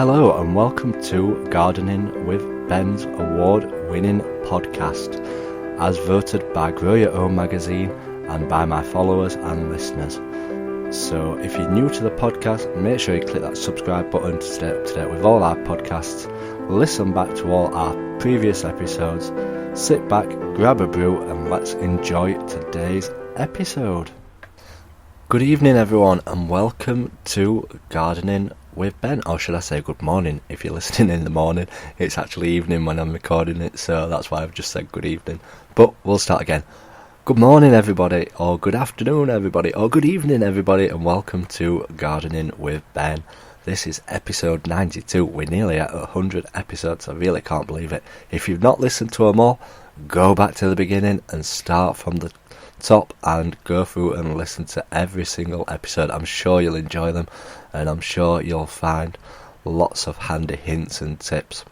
Hello and welcome to Gardening with Ben's award-winning podcast, as voted by Grow Your Own magazine and by my followers and listeners. So if you're new to the podcast, make sure you click that subscribe button to stay up to date with all our podcasts, listen back to all our previous episodes, sit back, grab a brew and let's enjoy today's episode. Good evening everyone and welcome to Gardening with Ben, or should I say good morning if you're listening in the morning. It's actually evening when I'm recording it, so that's why I've just said good evening. But we'll start again. Good morning everybody, or good afternoon everybody, or good evening everybody, and welcome to Gardening with Ben. This is episode 92. We're nearly at 100 episodes. I really can't believe it. If you've not listened to them all, go back to the beginning and start from the top and go through and listen to every single episode. I'm sure you'll enjoy them, and I'm sure you'll find lots of handy hints and tips.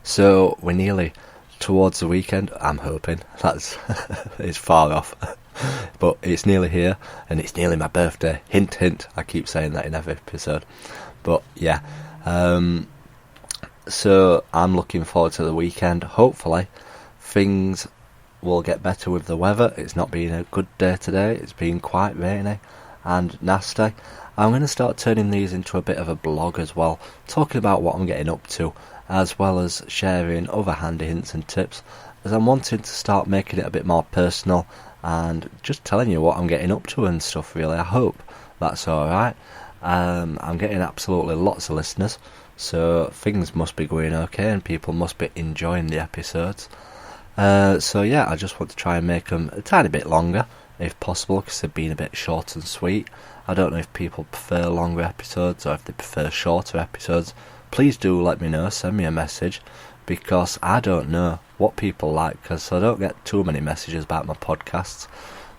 So we're nearly towards the weekend. I'm hoping. That's it's far off, but it's nearly here, and it's nearly my birthday. Hint, hint. I keep saying that in every episode, but yeah. So I'm looking forward to the weekend. Hopefully, things will get better with the weather. It's not been a good day today. It's been quite rainy and nasty. I'm going to start turning these into a bit of a blog as well, talking about what I'm getting up to, as well as sharing other handy hints and tips, as I'm wanting to start making it a bit more personal and just telling you what I'm getting up to and stuff, really. I hope that's alright. I'm getting absolutely lots of listeners, so things must be going okay and people must be enjoying the episodes. So yeah, I just want to try and make them a tiny bit longer if possible, because they've been a bit short and sweet. I don't know if people prefer longer episodes or if they prefer shorter episodes. Please do let me know, send me a message, because I don't know what people like, because I don't get too many messages about my podcasts,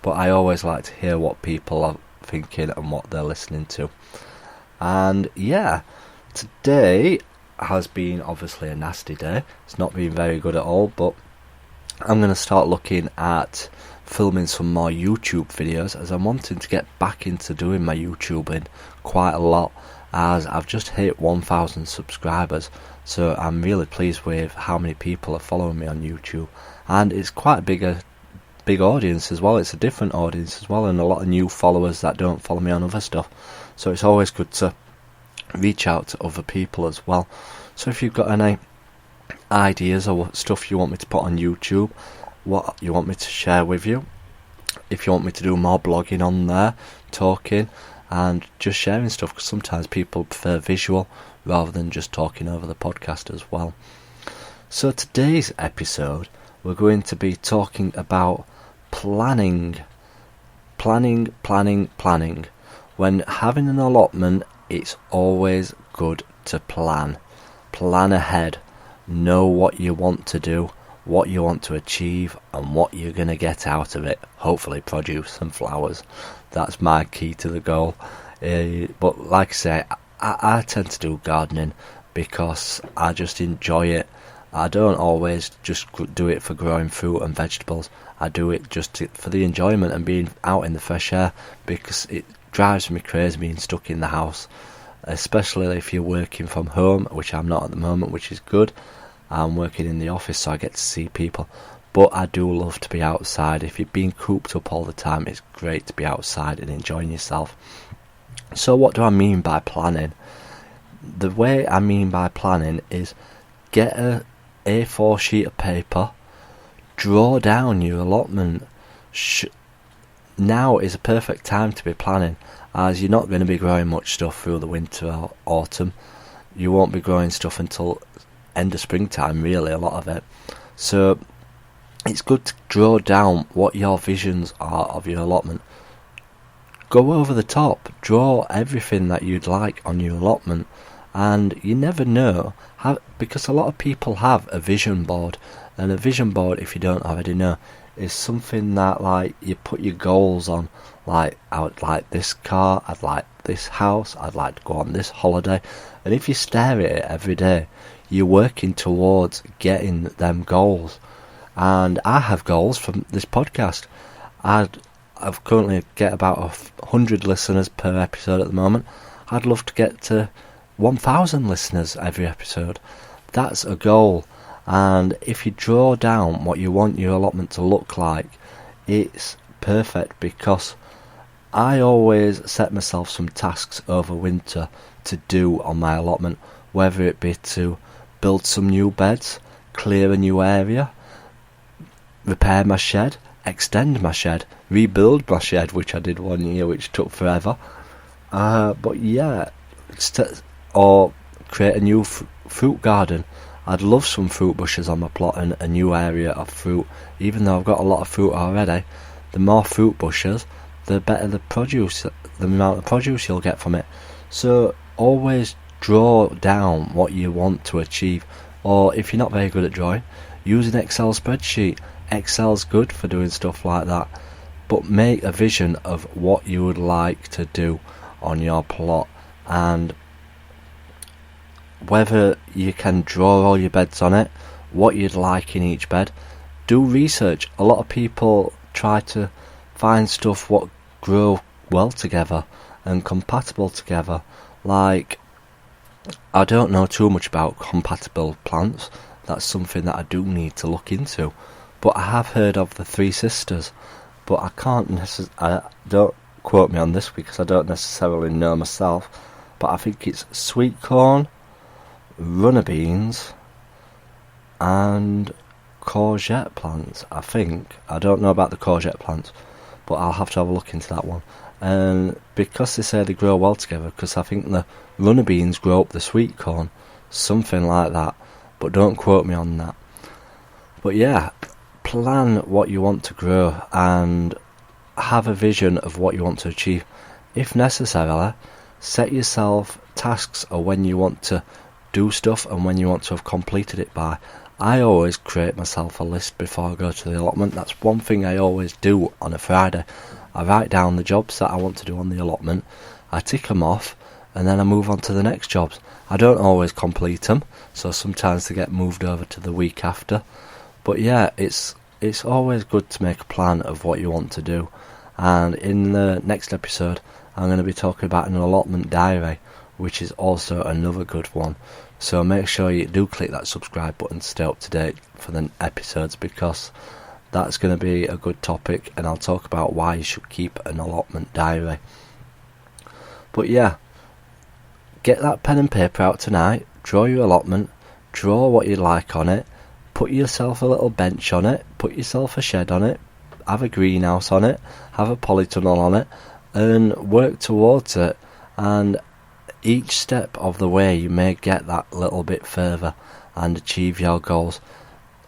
but I always like to hear what people are thinking and what they're listening to. And yeah, today has been obviously a nasty day. It's not been very good at all, but I'm going to start looking at filming some more YouTube videos, as I'm wanting to get back into doing my YouTubing quite a lot, as I've just hit 1,000 subscribers. So I'm really pleased with how many people are following me on YouTube, and it's quite a big audience as well. It's a different audience as well, and a lot of new followers that don't follow me on other stuff. So it's always good to reach out to other people as well. So if you've got any ideas or stuff you want me to put on YouTube, what you want me to share with you, if you want me to do more blogging on there, talking and just sharing stuff, because sometimes people prefer visual rather than just talking over the podcast as well. So today's episode, we're going to be talking about planning. When having an allotment, it's always good to plan ahead. Know what you want to do, what you want to achieve, and what you're going to get out of it. Hopefully produce some flowers. That's my key to the goal. But like I say, I tend to do gardening because I just enjoy it. I don't always just do it for growing fruit and vegetables. I do it just for the enjoyment and being out in the fresh air, because it drives me crazy being stuck in the house, especially if you're working from home, which I'm not at the moment, which is good. I'm working in the office, so I get to see people, but I do love to be outside. If you're being cooped up all the time, it's great to be outside and enjoying yourself. So what do I mean by planning? The way I mean by planning is get a A4 sheet of paper, draw down your allotment. Now is a perfect time to be planning, as you're not going to be growing much stuff through the winter or autumn. You won't be growing stuff until end of springtime, really, a lot of it. So it's good to draw down what your visions are of your allotment. Go over the top, draw everything that you'd like on your allotment, and you never know, because a lot of people have a vision board, and a vision board, if you don't already know, is something that, like, you put your goals on. Like, I would like this car, I'd like this house, I'd like to go on this holiday, and if you stare at it every day, you're working towards getting them goals. And I have goals from this podcast. I've currently get about 100 listeners per episode at the moment. I'd love to get to 1,000 listeners every episode. That's a goal. And if you draw down what you want your allotment to look like, it's perfect, because I always set myself some tasks over winter to do on my allotment, whether it be to build some new beds, clear a new area, repair my shed, extend my shed, rebuild my shed, which I did one year, which took forever. But yeah, or create a new fruit garden. I'd love some fruit bushes on my plot and a new area of fruit. Even though I've got a lot of fruit already, the more fruit bushes, the better the amount of produce you'll get from it. So always draw down what you want to achieve. Or if you're not very good at drawing, use an Excel spreadsheet. Excel's good for doing stuff like that. But make a vision of what you would like to do on your plot, and whether you can draw all your beds on it, what you'd like in each bed. Do research. A lot of people try to find stuff what grow well together and compatible together. Like, I don't know too much about compatible plants. That's something that I do need to look into. But I have heard of the Three Sisters, but I don't quote me on this because I don't necessarily know myself. But I think it's sweet corn, runner beans, and courgette plants, I think. I don't know about the courgette plants, but I'll have to have a look into that one. And because they say they grow well together, because I think the runner beans grow up the sweet corn, something like that, but don't quote me on that. But yeah, plan what you want to grow and have a vision of what you want to achieve. If necessarily, set yourself tasks of when you want to do stuff and when you want to have completed it by. I always create myself a list before I go to the allotment. That's one thing I always do on a Friday. I write down the jobs that I want to do on the allotment, I tick them off, and then I move on to the next jobs. I don't always complete them, so sometimes they get moved over to the week after. But yeah, it's always good to make a plan of what you want to do. And in the next episode, I'm going to be talking about an allotment diary, which is also another good one. So make sure you do click that subscribe button to stay up to date for the episodes, because that's going to be a good topic, and I'll talk about why you should keep an allotment diary. But yeah, get that pen and paper out tonight, draw your allotment, draw what you like on it, put yourself a little bench on it, put yourself a shed on it, have a greenhouse on it, have a polytunnel on it, and work towards it. And each step of the way you may get that little bit further and achieve your goals.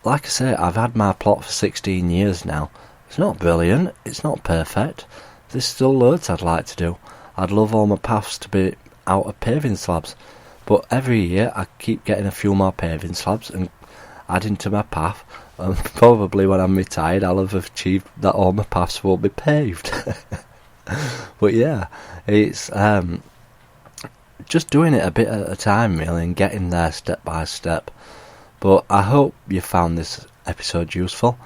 Like I say, I've had my plot for 16 years now. It's not brilliant, it's not perfect. There's still loads I'd like to do. I'd love all my paths to be out of paving slabs, but every year I keep getting a few more paving slabs and adding to my path, and probably when I'm retired I'll have achieved that all my paths will be paved. But yeah, it's just doing it a bit at a time really, and getting there step by step. But I hope you found this episode useful.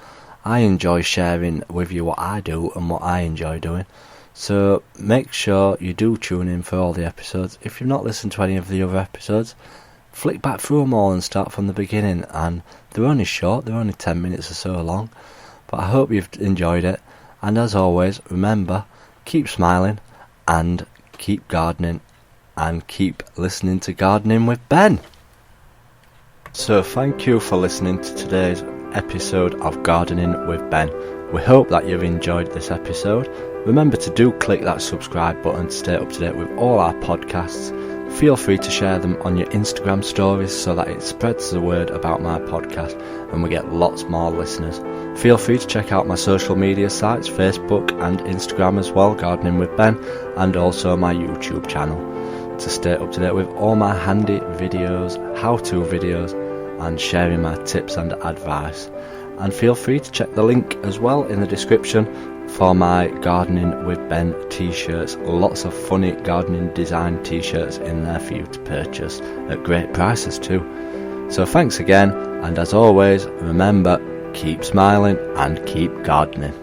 I enjoy sharing with you what I do and what I enjoy doing. So make sure you do tune in for all the episodes. If you've not listened to any of the other episodes, flick back through them all and start from the beginning. And they're only short, they're only 10 minutes or so long. But I hope you've enjoyed it. And as always, remember, keep smiling and keep gardening and keep listening to Gardening with Ben. So thank you for listening to today's episode of Gardening with Ben. We hope that you've enjoyed this episode. Remember to do click that subscribe button to stay up to date with all our podcasts. Feel free to share them on your Instagram stories so that it spreads the word about my podcast and we get lots more listeners. Feel free to check out my social media sites, Facebook and Instagram as well, Gardening with Ben, and also my YouTube channel, to stay up to date with all my handy videos, how-to videos, and sharing my tips and advice. And feel free to check the link as well in the description for my Gardening with Ben t-shirts. Lots of funny gardening design t-shirts in there for you to purchase at great prices too. So thanks again, and as always, remember, keep smiling and keep gardening.